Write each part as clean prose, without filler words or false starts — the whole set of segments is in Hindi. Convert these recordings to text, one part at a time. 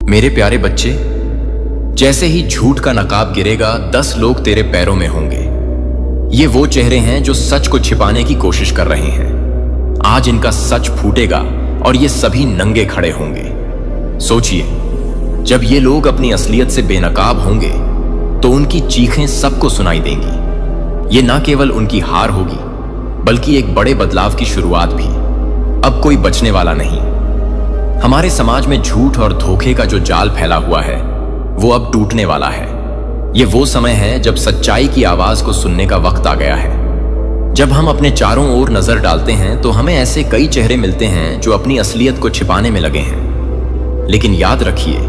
मेरे प्यारे बच्चे, जैसे ही झूठ का नकाब गिरेगा 10 लोग तेरे पैरों में होंगे। ये वो चेहरे हैं जो सच को छिपाने की कोशिश कर रहे हैं। आज इनका सच फूटेगा और ये सभी नंगे खड़े होंगे। सोचिए, जब ये लोग अपनी असलियत से बेनकाब होंगे तो उनकी चीखें सबको सुनाई देंगी। ये ना केवल उनकी हार होगी बल्कि एक बड़े बदलाव की शुरुआत भी। अब कोई बचने वाला नहीं। हमारे समाज में झूठ और धोखे का जो जाल फैला हुआ है वो अब टूटने वाला है। ये वो समय है जब सच्चाई की आवाज को सुनने का वक्त आ गया है। जब हम अपने चारों ओर नजर डालते हैं तो हमें ऐसे कई चेहरे मिलते हैं जो अपनी असलियत को छिपाने में लगे हैं। लेकिन याद रखिए,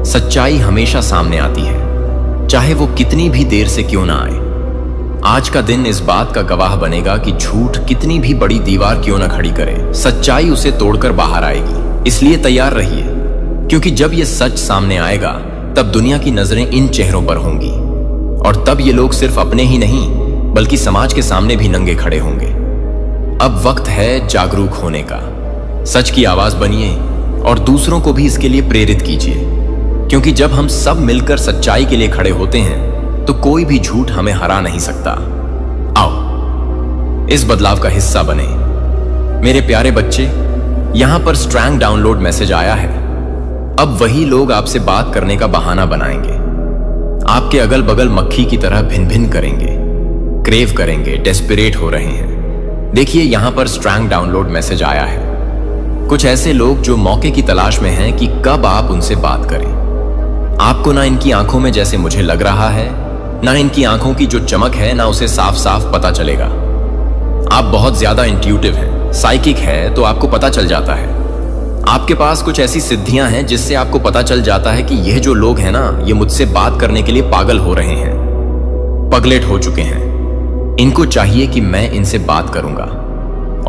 सच्चाई हमेशा सामने आती है, चाहे वो कितनी भी देर से क्यों ना आए। आज का दिन इस बात का गवाह बनेगा कि झूठ कितनी भी बड़ी दीवार क्यों ना खड़ी करे, सच्चाई उसे तोड़कर बाहर आएगी। इसलिए तैयार रहिए, क्योंकि जब ये सच सामने आएगा तब दुनिया की नजरें इन चेहरों पर होंगी और तब ये लोग सिर्फ अपने ही नहीं बल्कि समाज के सामने भी नंगे खड़े होंगे। अब वक्त है जागरूक होने का। सच की आवाज बनिए और दूसरों को भी इसके लिए प्रेरित कीजिए, क्योंकि जब हम सब मिलकर सच्चाई के लिए खड़े होते हैं तो कोई भी झूठ हमें हरा नहीं सकता। आओ इस बदलाव का हिस्सा बने। मेरे प्यारे बच्चे, यहां पर स्ट्रैंग डाउनलोड मैसेज आया है। अब वही लोग आपसे बात करने का बहाना बनाएंगे, आपके अगल बगल मक्खी की तरह भिन भिन करेंगे, क्रेव करेंगे, डेस्परेट हो रहे हैं। देखिए, यहां पर स्ट्रैंग डाउनलोड मैसेज आया है। कुछ ऐसे लोग जो मौके की तलाश में हैं कि कब आप उनसे बात करें। आपको ना इनकी आंखों में जैसे मुझे लग रहा है, ना इनकी आंखों की जो चमक है ना उसे साफ साफ पता चलेगा। आप बहुत ज्यादा इंट्यूटिव हैं, साइकिक है, तो आपको पता चल जाता है। आपके पास कुछ ऐसी सिद्धियां हैं जिससे आपको पता चल जाता है कि यह जो लोग हैं ना, ये मुझसे बात करने के लिए पागल हो रहे हैं, पगलेट हो चुके हैं। इनको चाहिए कि मैं इनसे बात करूंगा।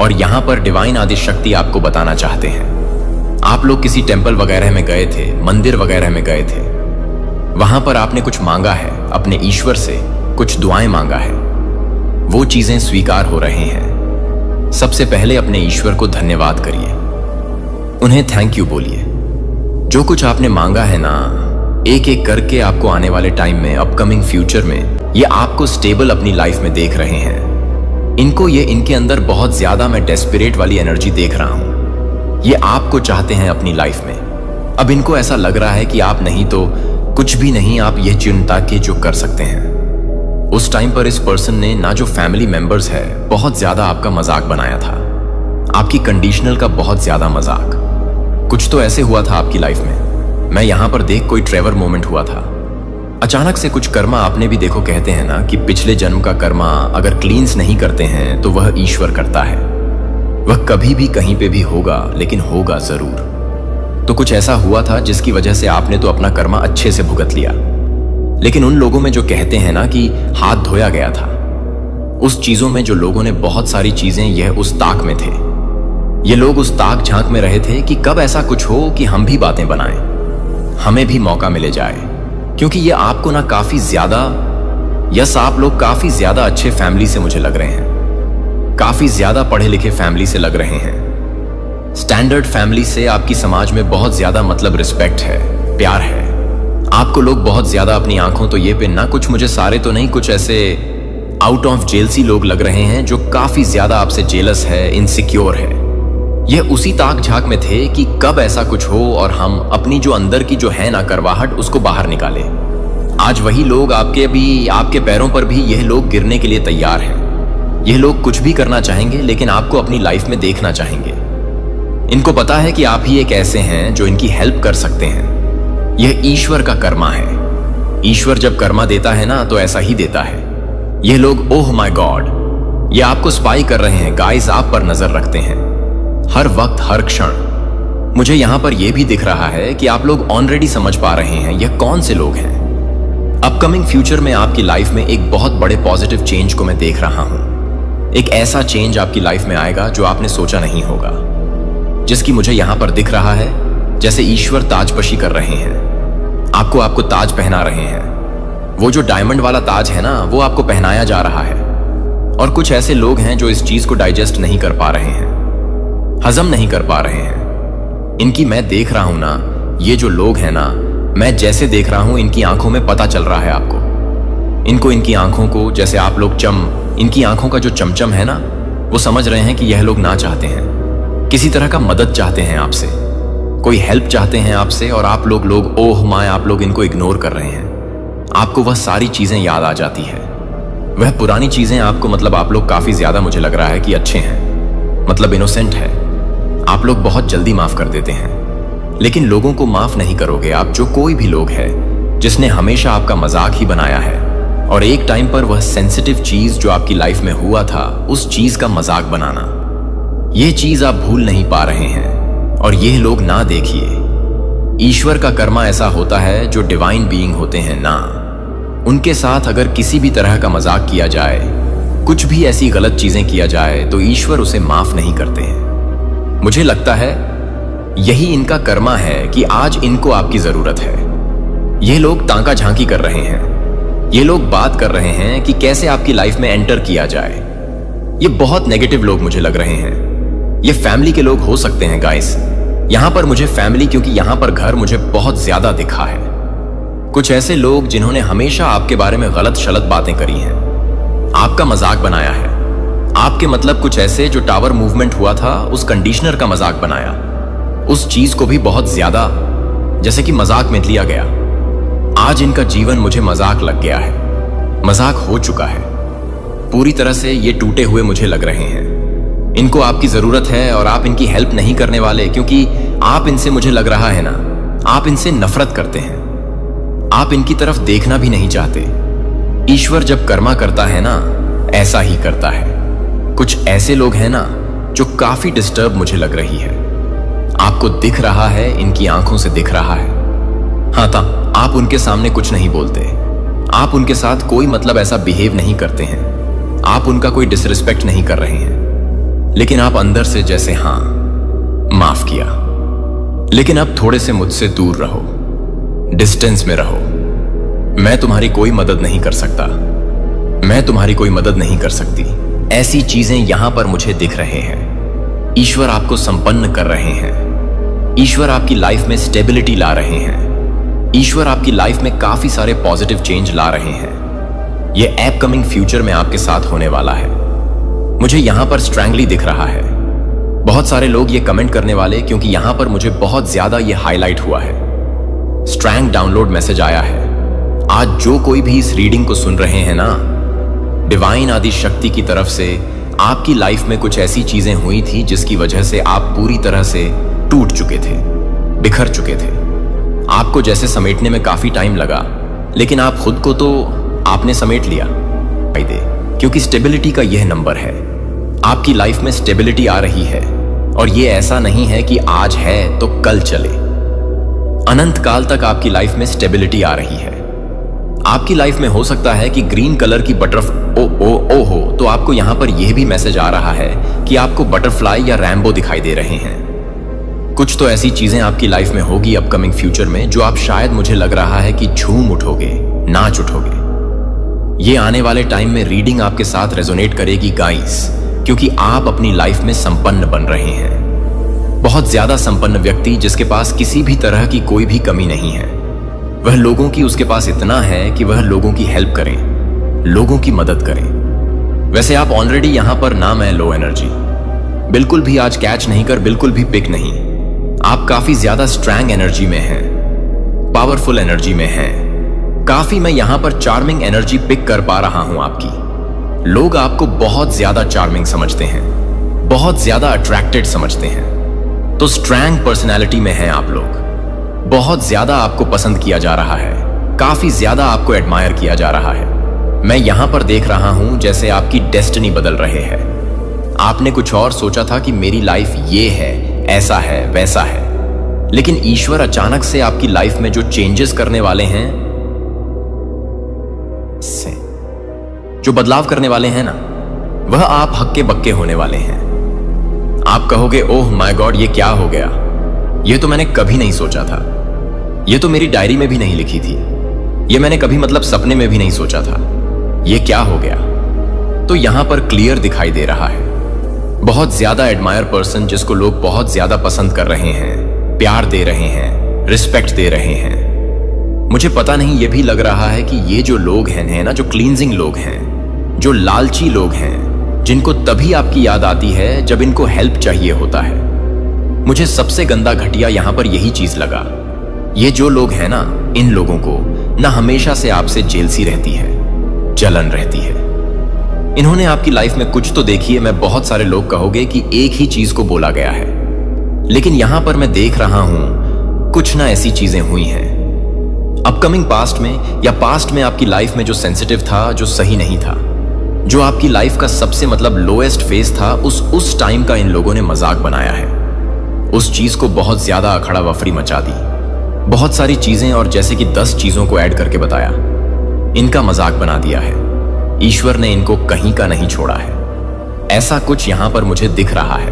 और यहां पर डिवाइन आदि शक्ति आपको बताना चाहते हैं। आप लोग किसी टेंपल वगैरह में गए थे, मंदिर वगैरह में गए थे, वहां पर आपने कुछ मांगा है, अपने ईश्वर से कुछ दुआएं मांगा है, वो चीजें स्वीकार हो रहे हैं। सबसे पहले अपने ईश्वर को धन्यवाद करिए, उन्हें थैंक यू बोलिए। जो कुछ आपने मांगा है ना, एक एक करके आपको आने वाले टाइम में, अपकमिंग फ्यूचर में, ये आपको स्टेबल अपनी लाइफ में देख रहे हैं। इनके अंदर बहुत ज्यादा मैं डेस्परेट वाली एनर्जी देख रहा हूं। ये आपको चाहते हैं अपनी लाइफ में। अब इनको ऐसा लग रहा है कि आप नहीं तो कुछ भी नहीं, आप ये चुनता के जो कर सकते हैं। उस टाइम पर इस पर्सन ने ना जो फैमिली मेंबर्स है, बहुत ज्यादा आपका मजाक बनाया था, आपकी कंडीशनल का बहुत ज्यादा मजाक। कुछ तो ऐसे हुआ था आपकी लाइफ में। मैं यहां पर देख कोई ट्रेवर मोमेंट हुआ था। अचानक से कुछ कर्मा आपने भी देखो, कहते हैं ना कि पिछले जन्म का कर्मा अगर क्लींस नहीं करते हैं तो वह ईश्वर करता है। वह कभी भी कहीं पे भी होगा, लेकिन होगा जरूर। तो कुछ ऐसा हुआ था जिसकी वजह से आपने तो अपना कर्मा अच्छे से भुगत लिया। लेकिन उन लोगों में जो कहते हैं ना कि हाथ धोया गया था, उस चीजों में जो लोगों ने बहुत सारी चीजें, यह उस ताक में थे। ये लोग उस ताक झांक में रहे थे कि कब ऐसा कुछ हो कि हम भी बातें बनाएं, हमें भी मौका मिले जाए। क्योंकि ये आपको ना काफी ज्यादा, यस, आप लोग काफी ज्यादा अच्छे फैमिली से मुझे लग रहे हैं, काफी ज्यादा पढ़े लिखे फैमिली से लग रहे हैं। स्टैंडर्ड फैमिली से आपकी समाज में बहुत ज्यादा मतलब रिस्पेक्ट है, प्यार है। आपको लोग बहुत ज्यादा अपनी आंखों तो ये पे ना, कुछ मुझे सारे तो नहीं, कुछ ऐसे आउट ऑफ जेल सी लोग लग रहे हैं जो काफी ज्यादा आपसे जेलस है, इनसिक्योर है। यह उसी ताक झांक में थे कि कब ऐसा कुछ हो और हम अपनी जो अंदर की जो है ना करवाहट, उसको बाहर निकाले। आज वही लोग आपके पैरों पर भी यह लोग गिरने के लिए तैयार हैं। यह लोग कुछ भी करना चाहेंगे, लेकिन आपको अपनी लाइफ में देखना चाहेंगे। इनको पता है कि आप ही एक ऐसे हैं जो इनकी हेल्प कर सकते हैं। यह ईश्वर का कर्मा है। ईश्वर जब कर्मा देता है ना तो ऐसा ही देता है। यह लोग, ओह माय गॉड, ये आपको स्पाई कर रहे हैं गाइस, आप पर नजर रखते हैं हर वक्त, हर क्षण। मुझे यहां पर यह भी दिख रहा है कि आप लोग ऑलरेडी समझ पा रहे हैं यह कौन से लोग हैं। अपकमिंग फ्यूचर में आपकी लाइफ में एक बहुत बड़े पॉजिटिव चेंज को मैं देख रहा हूं। एक ऐसा चेंज आपकी लाइफ में आएगा जो आपने सोचा नहीं होगा, जिसकी मुझे यहां पर दिख रहा है जैसे ईश्वर ताजपशी कर रहे हैं। आपको ताज पहना रहे हैं। वो जो डायमंड वाला ताज है ना, वो आपको पहनाया जा रहा है। और कुछ ऐसे लोग हैं जो इस चीज को डाइजेस्ट नहीं कर पा रहे हैं, हजम नहीं कर पा रहे हैं। इनकी मैं देख रहा हूं ना, ये जो लोग हैं ना, मैं जैसे देख रहा हूं इनकी आंखों में पता चल रहा है आपको। इनकी आंखों को, जैसे आप लोग इनकी आंखों का जो चमचम है ना, वो समझ रहे हैं कि यह लोग ना चाहते हैं, किसी तरह का मदद चाहते हैं आपसे, कोई हेल्प चाहते हैं आपसे, और आप लोग ओह माय, आप लोग इनको इग्नोर कर रहे हैं। आपको वह सारी चीजें याद आ जाती है, वह पुरानी चीजें आपको, मतलब आप लोग काफी ज्यादा, मुझे लग रहा है कि अच्छे हैं, मतलब इनोसेंट है, आप लोग बहुत जल्दी माफ कर देते हैं। लेकिन लोगों को माफ नहीं करोगे आप, जो कोई भी लोग है जिसने हमेशा आपका मजाक ही बनाया है, और एक टाइम पर वह सेंसिटिव चीज जो आपकी लाइफ में हुआ था, उस चीज का मजाक बनाना, यह चीज आप भूल नहीं पा रहे हैं। और यह लोग ना देखिए, ईश्वर का कर्मा ऐसा होता है, जो डिवाइन बीइंग होते हैं ना, उनके साथ अगर किसी भी तरह का मजाक किया जाए, कुछ भी ऐसी गलत चीजें किया जाए, तो ईश्वर उसे माफ नहीं करते हैं। मुझे लगता है यही इनका कर्मा है कि आज इनको आपकी जरूरत है। ये लोग तांका झांकी कर रहे हैं, ये लोग बात कर रहे हैं कि कैसे आपकी लाइफ में एंटर किया जाए। ये बहुत नेगेटिव लोग मुझे लग रहे हैं। ये फैमिली के लोग हो सकते हैं गाइस। यहां पर मुझे फैमिली, क्योंकि यहां पर घर मुझे बहुत ज्यादा दिखा है। कुछ ऐसे लोग जिन्होंने हमेशा आपके बारे में गलत शलत बातें करी हैं, आपका मजाक बनाया है, आपके मतलब कुछ ऐसे, जो टावर मूवमेंट हुआ था उस कंडीशनर का मजाक बनाया, उस चीज को भी बहुत ज्यादा जैसे कि मजाक में लिया गया। आज इनका जीवन मुझे मजाक लग गया है, मजाक हो चुका है पूरी तरह से। ये टूटे हुए मुझे लग रहे हैं। इनको आपकी जरूरत है और आप इनकी हेल्प नहीं करने वाले, क्योंकि आप इनसे, मुझे लग रहा है ना, आप इनसे नफरत करते हैं, आप इनकी तरफ देखना भी नहीं चाहते। ईश्वर जब कर्मा करता है ना, ऐसा ही करता है। कुछ ऐसे लोग हैं ना जो काफी डिस्टर्ब मुझे लग रही है। आपको दिख रहा है, इनकी आंखों से दिख रहा है। हाँ था, आप उनके सामने कुछ नहीं बोलते, आप उनके साथ कोई मतलब ऐसा बिहेव नहीं करते हैं, आप उनका कोई डिसरिस्पेक्ट नहीं कर रहे हैं, लेकिन आप अंदर से जैसे हाँ माफ किया, लेकिन अब थोड़े से मुझसे दूर रहो, डिस्टेंस में रहो। मैं तुम्हारी कोई मदद नहीं कर सकता, मैं तुम्हारी कोई मदद नहीं कर सकती। ऐसी चीजें यहां पर मुझे दिख रहे हैं। ईश्वर आपको संपन्न कर रहे हैं, ईश्वर आपकी लाइफ में स्टेबिलिटी ला रहे हैं, ईश्वर आपकी लाइफ में काफी सारे पॉजिटिव चेंज ला रहे हैं। यह अपकमिंग फ्यूचर में आपके साथ होने वाला है। मुझे यहां पर स्ट्रैंगली दिख रहा है। बहुत सारे लोग ये कमेंट करने वाले, क्योंकि यहां पर मुझे बहुत ज्यादा ये हाईलाइट हुआ है। स्ट्रैंग डाउनलोड मैसेज आया है। आज जो कोई भी इस रीडिंग को सुन रहे हैं ना, डिवाइन आदि शक्ति की तरफ से आपकी लाइफ में कुछ ऐसी चीजें हुई थी जिसकी वजह से आप पूरी तरह से टूट चुके थे, बिखर चुके थे। आपको जैसे समेटने में काफी टाइम लगा, लेकिन आप खुद को तो आपने समेट लिया, क्योंकि स्टेबिलिटी का यह नंबर है। आपकी लाइफ में स्टेबिलिटी आ रही है, और यह ऐसा नहीं है कि आज है तो कल चले। अनंत काल तक आपकी लाइफ में स्टेबिलिटी आ रही है। आपकी लाइफ में हो सकता है कि ग्रीन कलर की बटरफ्लाई ओ हो, तो आपको यहां पर यह भी मैसेज आ रहा है कि आपको बटरफ्लाई या रैम्बो दिखाई दे रहे हैं। कुछ तो ऐसी चीजें आपकी लाइफ में होगी अपकमिंग फ्यूचर में, जो आप शायद, मुझे लग रहा है कि झूम उठोगे, नाच उठोगे। ये आने वाले टाइम में रीडिंग आपके साथ रेजोनेट करेगी गाइस, क्योंकि आप अपनी लाइफ में संपन्न बन रहे हैं। बहुत ज्यादा संपन्न व्यक्ति जिसके पास किसी भी तरह की कोई भी कमी नहीं है, वह लोगों की, उसके पास इतना है कि वह लोगों की हेल्प करें, लोगों की मदद करें। वैसे आप ऑलरेडी यहां पर ना, मैं लो एनर्जी बिल्कुल भी आज कैच नहीं कर, बिल्कुल भी पिक नहीं। आप काफी ज्यादा स्ट्रैंग एनर्जी में हैं, पावरफुल एनर्जी में हैं। काफी मैं यहां पर चार्मिंग एनर्जी पिक कर पा रहा हूं आपकी। लोग आपको बहुत ज्यादा चार्मिंग समझते हैं, बहुत ज्यादा अट्रैक्टेड समझते हैं। तो स्ट्रैंग पर्सनैलिटी में हैं आप लोग। बहुत ज्यादा आपको पसंद किया जा रहा है, काफी ज्यादा आपको एडमायर किया जा रहा है। मैं यहां पर देख रहा हूं जैसे आपकी डेस्टिनी बदल रहे हैं। आपने कुछ और सोचा था कि मेरी लाइफ ये है, ऐसा है, वैसा है, लेकिन ईश्वर अचानक से आपकी लाइफ में जो चेंजेस करने वाले हैं, जो बदलाव करने वाले हैं ना, वह आप हक्के बक्के होने वाले हैं। आप कहोगे ओह माय गॉड, ये क्या हो गया, ये तो मैंने कभी नहीं सोचा था, ये तो मेरी डायरी में भी नहीं लिखी थी, ये मैंने कभी मतलब सपने में भी नहीं सोचा था, ये क्या हो गया। तो यहां पर क्लियर दिखाई दे रहा है, बहुत ज्यादा एडमायर पर्सन जिसको लोग बहुत ज्यादा पसंद कर रहे हैं, प्यार दे रहे हैं, रिस्पेक्ट दे रहे हैं। मुझे पता नहीं, ये भी लग रहा है कि ये जो लोग हैं ना, जो क्लींजिंग लोग हैं, जो लालची लोग हैं, जिनको तभी आपकी याद आती है जब इनको हेल्प चाहिए होता है। मुझे सबसे गंदा घटिया यहां पर यही चीज लगा। ये जो लोग हैं ना, इन लोगों को ना हमेशा से आपसे जेलसी रहती है, जलन रहती है। इन्होंने आपकी लाइफ में कुछ तो देखी है। मैं बहुत सारे लोग कहोगे कि एक ही चीज को बोला गया है, लेकिन यहां पर मैं देख रहा हूं कुछ ना ऐसी चीजें हुई हैं अपकमिंग पास्ट में, या पास्ट में आपकी लाइफ में जो सेंसिटिव था, जो सही नहीं था, जो आपकी लाइफ का सबसे लोएस्ट फेज था, उस टाइम का इन लोगों ने मजाक बनाया है। उस चीज को बहुत ज्यादा अखड़ा वफरी मचा दी, बहुत सारी चीजें, और जैसे कि 10 चीजों को ऐड करके बताया, इनका मजाक बना दिया है। ईश्वर ने इनको कहीं का नहीं छोड़ा है। ऐसा कुछ यहां पर मुझे दिख रहा है।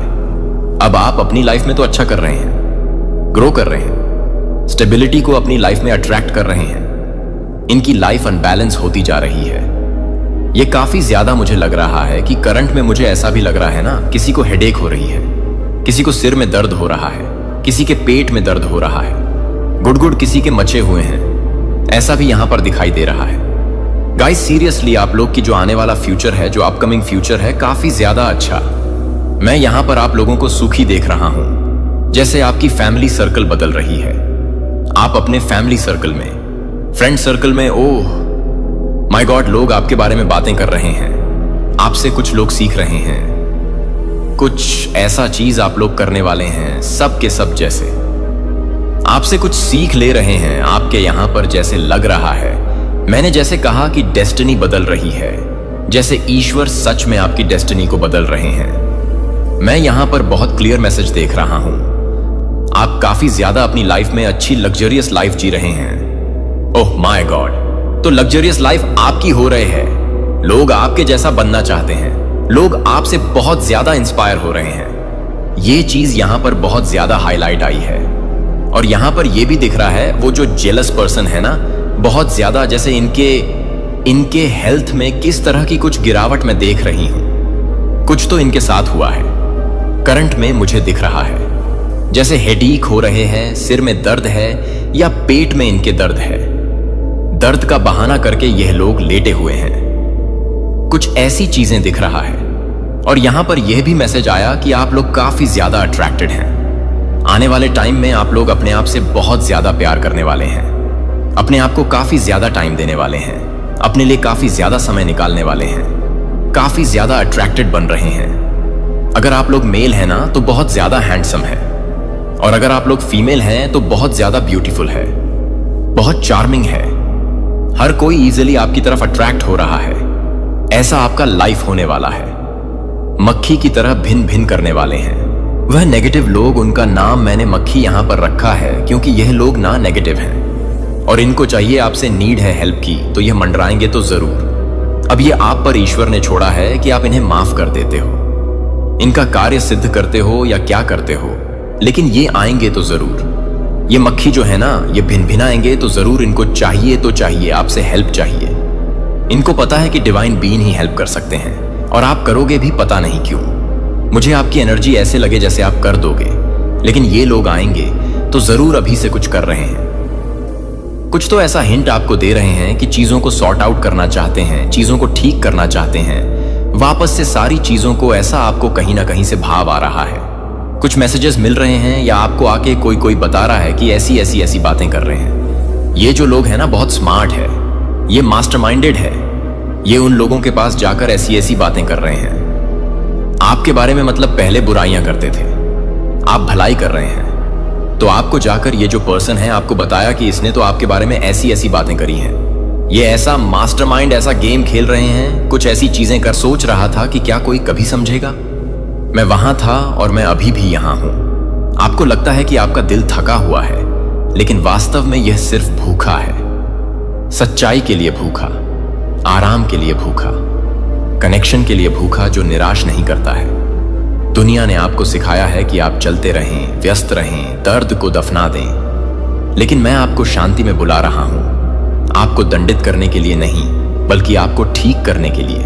अब आप अपनी लाइफ में तो अच्छा कर रहे हैं, ग्रो कर रहे हैं, स्टेबिलिटी को अपनी लाइफ में अट्रैक्ट कर रहे हैं। इनकी लाइफ अनबैलेंस होती जा रही है। ये काफी ज्यादा मुझे लग रहा है कि करंट में मुझे ऐसा भी लग रहा है ना, किसी को हेडेक हो रही है, किसी को सिर में दर्द हो रहा है, किसी के पेट में दर्द हो रहा है, गुड़गुड़ किसी के मचे हुए हैं। ऐसा भी यहां पर दिखाई दे रहा है। गाइस, सीरियसली आप लोग की जो आने वाला फ्यूचर है, जो अपकमिंग फ्यूचर है, काफी ज्यादा अच्छा। मैं यहां पर आप लोगों को सुखी देख रहा हूं, जैसे आपकी फैमिली सर्कल बदल रही है। आप अपने फैमिली सर्कल में, फ्रेंड सर्कल में, ओह माय गॉड, लोग आपके बारे में बातें कर रहे हैं, आपसे कुछ लोग सीख रहे हैं, कुछ ऐसा चीज आप लोग करने वाले हैं, सब के सब जैसे आपसे कुछ सीख ले रहे हैं। आपके यहां पर जैसे लग रहा है, मैंने जैसे कहा कि डेस्टिनी बदल रही है, जैसे ईश्वर सच में आपकी डेस्टिनी को बदल रहे हैं। मैं यहां पर बहुत क्लियर मैसेज देख रहा हूं। आप काफी ज्यादा अपनी लाइफ में अच्छी लग्जरियस लाइफ जी रहे हैं। ओह माय गॉड, तो लग्जरियस लाइफ आपकी हो रहे हैं। लोग आपके जैसा बनना चाहते हैं, लोग आपसे बहुत ज्यादा इंस्पायर हो रहे हैं। ये चीज यहां पर बहुत ज्यादा हाईलाइट आई है। और यहां पर यह भी दिख रहा है, वो जो जेलस पर्सन है ना, बहुत ज्यादा, जैसे इनके हेल्थ में किस तरह की कुछ गिरावट मैं देख रही हूं। कुछ तो इनके साथ हुआ है, करंट में मुझे दिख रहा है, जैसे हेडेक हो रहे हैं, सिर में दर्द है, या पेट में इनके दर्द है। दर्द का बहाना करके यह लोग लेटे हुए हैं। कुछ ऐसी चीजें दिख रहा है। और यहां पर यह भी मैसेज आया कि आप लोग काफी ज्यादा अट्रैक्टेड हैं। आने वाले टाइम में आप लोग अपने आप से बहुत ज्यादा प्यार करने वाले हैं, अपने आप को काफी ज्यादा टाइम देने वाले हैं, अपने लिए काफी ज्यादा समय निकालने वाले हैं, काफी ज्यादा अट्रैक्टेड बन रहे हैं। अगर आप लोग मेल हैं ना, तो बहुत ज्यादा हैंडसम है, और अगर आप लोग फीमेल हैं तो बहुत ज्यादा ब्यूटीफुल है, बहुत चार्मिंग है। हर कोई इजीली आपकी तरफ अट्रैक्ट हो रहा है। ऐसा आपका लाइफ होने वाला है। मक्खी की तरह भिन भिन करने वाले हैं वह नेगेटिव लोग। उनका नाम मैंने मक्खी यहां पर रखा है क्योंकि यह लोग ना नेगेटिव हैं, और इनको चाहिए आपसे नीड है हेल्प की, तो यह मंडराएंगे तो जरूर। अब ये आप पर ईश्वर ने छोड़ा है कि आप इन्हें माफ कर देते हो, इनका कार्य सिद्ध करते हो या क्या करते हो, लेकिन ये आएंगे तो जरूर। ये मक्खी जो है ना, ये भिन भिनाएंगे तो जरूर। इनको चाहिए तो चाहिए, आपसे हेल्प चाहिए। इनको पता है कि डिवाइन बीइंग ही हेल्प कर सकते हैं, और आप करोगे भी, पता नहीं क्यों। मुझे आपकी एनर्जी ऐसे लगे जैसे आप कर दोगे, लेकिन ये लोग आएंगे तो जरूर अभी से कुछ कर रहे हैं। कुछ तो ऐसा हिंट आपको दे रहे हैं कि चीजों को सॉर्ट आउट करना चाहते हैं, चीजों को ठीक करना चाहते हैं, वापस से सारी चीजों को। ऐसा आपको कहीं ना कहीं से भाव आ रहा है। कुछ मैसेजेस मिल रहे हैं, या आपको आके कोई बता रहा है कि ऐसी ऐसी ऐसी बातें कर रहे हैं। ये जो लोग हैं ना, बहुत स्मार्ट है, ये मास्टरमाइंडेड है। ये उन लोगों के पास जाकर ऐसी ऐसी बातें कर रहे हैं। आपके बारे में पहले बुराइयां करते थे, आप भलाई कर रहे हैं, तो आपको जाकर ये जो पर्सन है आपको बताया कि इसने तो आपके बारे में ऐसी ऐसी बातें करी हैं। ये ऐसा मास्टरमाइंड, ऐसा गेम खेल रहे हैं, कुछ ऐसी चीजें कर। सोच रहा था कि क्या कोई कभी समझेगा। मैं वहां था और मैं अभी भी यहां हूं। आपको लगता है कि आपका दिल थका हुआ है, लेकिन वास्तव में यह सिर्फ भूखा है। सच्चाई के लिए भूखा, आराम के लिए भूखा, कनेक्शन के लिए भूखा, जो निराश नहीं करता है। दुनिया ने आपको सिखाया है कि आप चलते रहें, व्यस्त रहें, दर्द को दफना दें, लेकिन मैं आपको शांति में बुला रहा हूं। आपको दंडित करने के लिए नहीं, बल्कि आपको ठीक करने के लिए।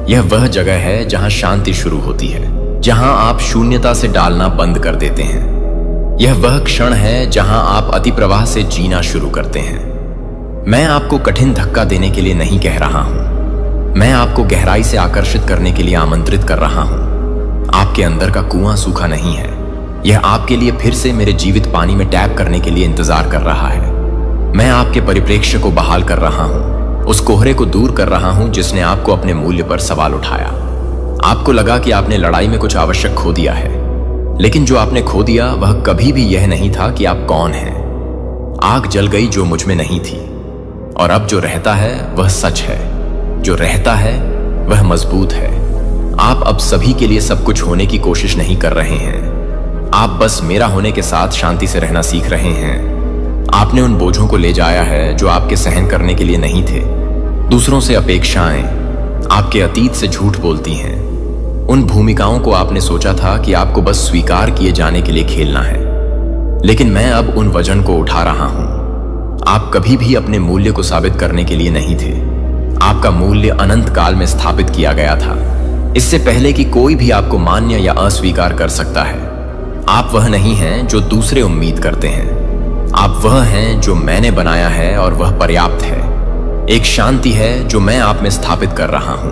यह वह जगह है जहां शांति शुरू होती है, जहां आप शून्यता से डालना बंद कर देते हैं। यह वह क्षण है जहां आप अतिप्रवाह से जीना शुरू करते हैं। मैं आपको कठिन धक्का देने के लिए नहीं कह रहा हूं, मैं आपको गहराई से आकर्षित करने के लिए आमंत्रित कर रहा हूं। आपके अंदर का कुआं सूखा नहीं है, यह आपके लिए फिर से मेरे जीवित पानी में टैप करने के लिए इंतजार कर रहा है। मैं आपके परिप्रेक्ष्य को बहाल कर रहा हूं, उस कोहरे को दूर कर रहा हूं जिसने आपको अपने मूल्य पर सवाल उठाया। आपको लगा कि आपने लड़ाई में कुछ आवश्यक खो दिया है, लेकिन जो आपने खो दिया वह कभी भी यह नहीं था कि आप कौन हैं। आग जल गई जो मुझ में नहीं थी, और अब जो रहता है वह सच है, जो रहता है वह मजबूत है। आप अब सभी के लिए सब कुछ होने की कोशिश नहीं कर रहे हैं, आप बस मेरा होने के साथ शांति से रहना सीख रहे हैं। आपने उन बोझों को ले जाया है जो आपके सहन करने के लिए नहीं थे। दूसरों से अपेक्षाएं आपके अतीत से झूठ बोलती हैं। उन भूमिकाओं को आपने सोचा था कि आपको बस स्वीकार किए जाने के लिए खेलना है, लेकिन मैं अब उन वजन को उठा रहा हूं। आप कभी भी अपने मूल्य को साबित करने के लिए नहीं थे। आपका मूल्य अनंत काल में स्थापित किया गया था, इससे पहले कि कोई भी आपको मान्य या अस्वीकार कर सकता है। आप वह नहीं हैं जो दूसरे उम्मीद करते हैं, आप वह हैं जो मैंने बनाया है और वह पर्याप्त है। एक शांति है जो मैं आप में स्थापित कर रहा हूं,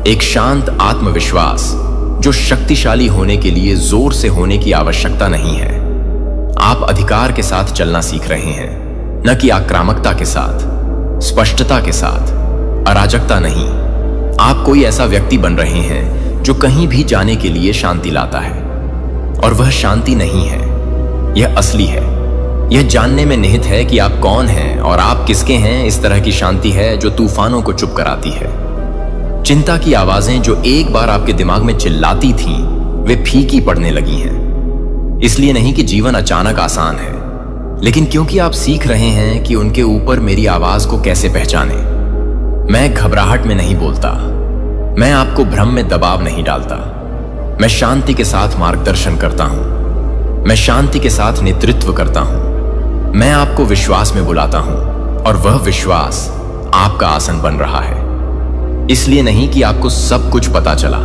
एक शांत आत्मविश्वास जो शक्तिशाली होने के लिए जोर से होने की आवश्यकता नहीं है। आप अधिकार के साथ चलना सीख रहे हैं, न कि आक्रामकता के साथ, स्पष्टता के साथ, अराजकता नहीं। आप कोई ऐसा व्यक्ति बन रहे हैं जो कहीं भी जाने के लिए शांति लाता है, और वह शांति नहीं है, यह असली है। यह जानने में निहित है कि आप कौन हैं और आप किसके हैं। इस तरह की शांति है जो तूफानों को चुप कराती है। चिंता की आवाजें जो एक बार आपके दिमाग में चिल्लाती थीं, वे फीकी पड़ने लगी हैं। इसलिए नहीं कि जीवन अचानक आसान है, लेकिन क्योंकि आप सीख रहे हैं कि उनके ऊपर मेरी आवाज को कैसे पहचाने। मैं घबराहट में नहीं बोलता, मैं आपको भ्रम में दबाव नहीं डालता। मैं शांति के साथ मार्गदर्शन करता हूं, मैं शांति के साथ नेतृत्व करता हूं। मैं आपको विश्वास में बुलाता हूं, और वह विश्वास आपका आसन बन रहा है। इसलिए नहीं कि आपको सब कुछ पता चला,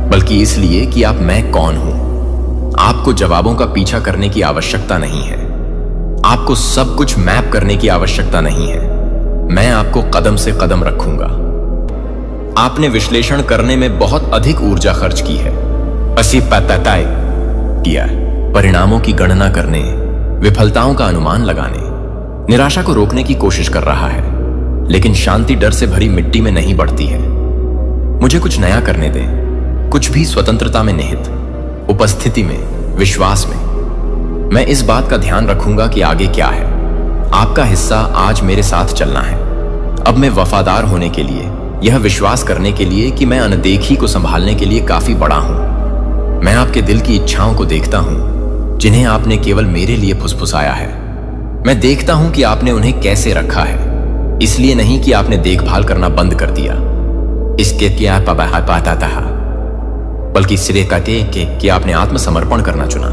बल्कि इसलिए कि आप मैं कौन हूं। आपको जवाबों का पीछा करने की आवश्यकता नहीं है, आपको सब कुछ मैप करने की आवश्यकता नहीं है। मैं आपको कदम से कदम रखूंगा। आपने विश्लेषण करने में बहुत अधिक ऊर्जा खर्च की है, किया परिणामों की गणना करने, विफलताओं का अनुमान लगाने, निराशा को रोकने की कोशिश कर रहा है। लेकिन शांति डर से भरी मिट्टी में नहीं बढ़ती है। मुझे कुछ नया करने दें, कुछ भी स्वतंत्रता में निहित, उपस्थिति में, विश्वास में। मैं इस बात का ध्यान रखूंगा कि आगे क्या है। आपका हिस्सा आज मेरे साथ चलना है। अब मैं वफादार होने के लिए, यह विश्वास करने के लिए कि मैं अनदेखी को संभालने के लिए काफी बड़ा हूं। मैं आपके दिल की इच्छाओं को देखता हूं जिन्हें आपने केवल मेरे लिए फुसफुसाया है। मैं देखता हूं कि आपने उन्हें कैसे रखा है, इसलिए नहीं कि आपने देखभाल करना बंद कर दिया, इसके क्या पाता था, बल्कि सिरे कहते कि आपने आत्मसमर्पण करना चुना,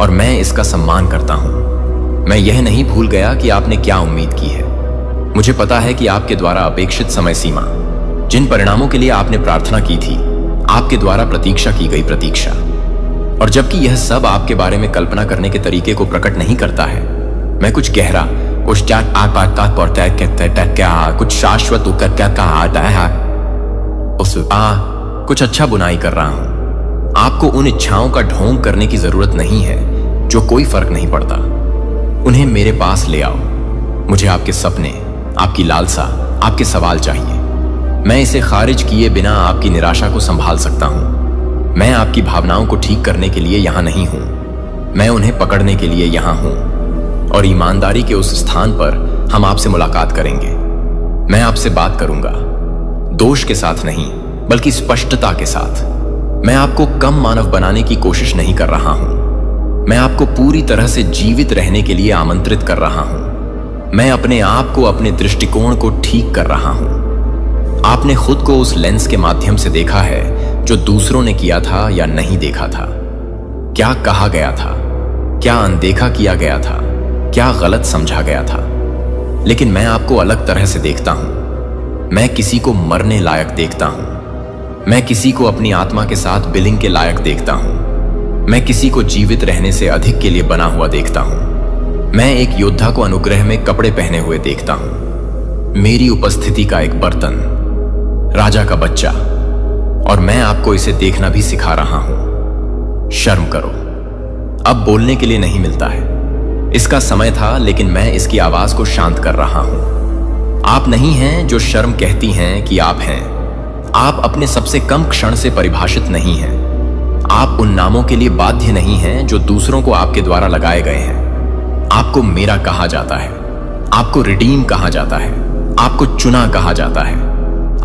और मैं इसका सम्मान करता हूं। मैं यह नहीं भूल गया कि आपने क्या उम्मीद की है। मुझे पता है कि आपके द्वारा अपेक्षित समय सीमा, जिन परिणामों के लिए आपने प्रार्थना की थी, आपके द्वारा प्रतीक्षा की गई प्रतीक्षा, और जबकि यह सब आपके बारे में कल्पना करने के तरीके को प्रकट नहीं करता है, मैं कुछ गहरा, कुछ कुछ शाश्वत कुछ अच्छा बुनाई कर रहा हूं। आपको उन इच्छाओं का ढोंग करने की जरूरत नहीं है जो कोई फर्क नहीं पड़ता। उन्हें मेरे पास ले आओ। मुझे आपके सपने, आपकी लालसा, आपके सवाल चाहिए। मैं इसे खारिज किए बिना आपकी निराशा को संभाल सकता हूं। मैं आपकी भावनाओं को ठीक करने के लिए यहां नहीं हूं, मैं उन्हें पकड़ने के लिए यहां हूं। और ईमानदारी के उस स्थान पर हम आपसे मुलाकात करेंगे। मैं आपसे बात करूंगा, दोष के साथ नहीं, बल्कि स्पष्टता के साथ। मैं आपको कम मानव बनाने की कोशिश नहीं कर रहा हूं, मैं आपको पूरी तरह से जीवित रहने के लिए आमंत्रित कर रहा हूं। मैं अपने आप को, अपने दृष्टिकोण को ठीक कर रहा हूं। आपने खुद को उस लेंस के माध्यम से देखा है जो दूसरों ने किया था या नहीं देखा था। क्या कहा गया था, क्या अनदेखा किया गया था, क्या गलत समझा गया था। लेकिन मैं आपको अलग तरह से देखता हूं। मैं किसी को मरने लायक देखता हूं, मैं किसी को अपनी आत्मा के साथ बिलिंग के लायक देखता हूं। मैं किसी को जीवित रहने से अधिक के लिए बना हुआ देखता हूं। मैं एक योद्धा को अनुग्रह में कपड़े पहने हुए देखता हूं। मेरी उपस्थिति का एक बर्तन, राजा का बच्चा, और मैं आपको इसे देखना भी सिखा रहा हूं। शर्म करो। अब बोलने के लिए नहीं मिलता है। इसका समय था, लेकिन मैं इसकी आवाज को शांत कर रहा हूं। आप नहीं हैं जो शर्म कहती हैं कि आप हैं। आप अपने सबसे कम क्षण से परिभाषित नहीं हैं। आप उन नामों के लिए बाध्य नहीं हैं जो दूसरों को आपके द्वारा लगाए गए हैं। आपको मेरा कहा जाता है, आपको रिडीम कहा जाता है, आपको चुना कहा जाता है।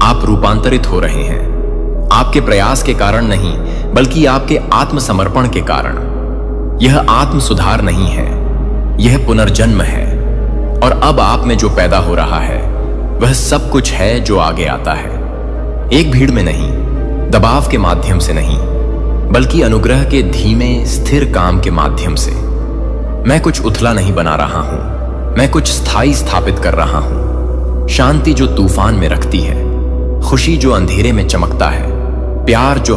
आप रूपांतरित हो रहे हैं, आपके प्रयास के कारण नहीं, बल्कि आपके आत्मसमर्पण के कारण। यह आत्म सुधार नहीं है, यह पुनर्जन्म है। और अब आप में जो पैदा हो रहा है वह सब कुछ है जो आगे आता है। एक भीड़ में नहीं, दबाव के माध्यम से नहीं, बल्कि अनुग्रह के धीमे स्थिर काम के माध्यम से। मैं कुछ उथला नहीं बना रहा हूं, मैं कुछ स्थायी स्थापित कर रहा हूं। शांति जो तूफान में रखती है, खुशी जो अंधेरे में चमकता है, प्यार जो